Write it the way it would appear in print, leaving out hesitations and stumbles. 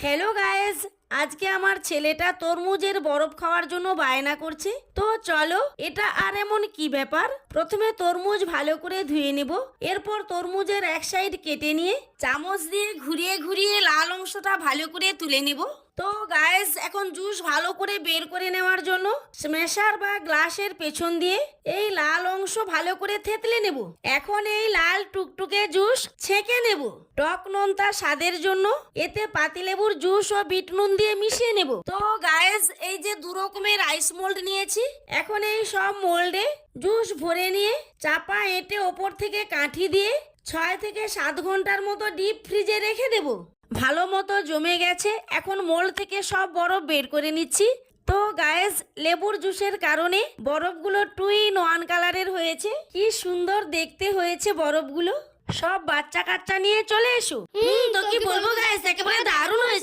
Hello guys, আজকে আমার ছেলেটা তরমুজের বরফ খাওয়ার জন্য বায়না করছে। তো চলো, এটা আর এমন কি ব্যাপার। প্রথমে তরমুজ ভালো করে ধুয়ে নেব, এরপর তরমুজের এক সাইড কেটে নিয়ে চামচ দিয়ে ঘুরিয়ে ঘুরিয়ে লাল অংশটা ভালো করে তুলে নেব। তো গাইস, এখন জুস ভালো করে বের করে নেওয়ার জন্য স্ম্যাশার বা গ্লাসের পেছন দিয়ে এই লাল অংশ ভালো করে থেতলে নেব। এখন এই লাল টুকটুকে জুস ছেঁকে নেব। টক নোনতা স্বাদের জন্য এতে পাতিলেবুর জুস ও বিট নুন দিয়ে মিশিয়ে নেব। তো গাইস, এই যে দু রকমের আইস মোল্ড নিয়েছি, এখন এই সব মোল্ডে জুস ভরে নিয়ে চাপা এঁটে ওপর থেকে কাঠি দিয়ে 6 থেকে 7 ঘন্টার মতো ডিপ ফ্রিজে রেখে দেব। ভালো মতো জমে গেছে, এখন মোল্ড থেকে সব বরফ বের করে নিচ্ছি। তো গাইস, লেবুর জুসের কারণে বরফগুলো 2 in 1 কালারের হয়েছে। কি সুন্দর দেখতে হয়েছে বরফগুলো। সব বাচ্চা কাচ্চা নিয়ে চলে এসো। তো কি বলবো গাইস, একেবারে দারুণ হয়েছে।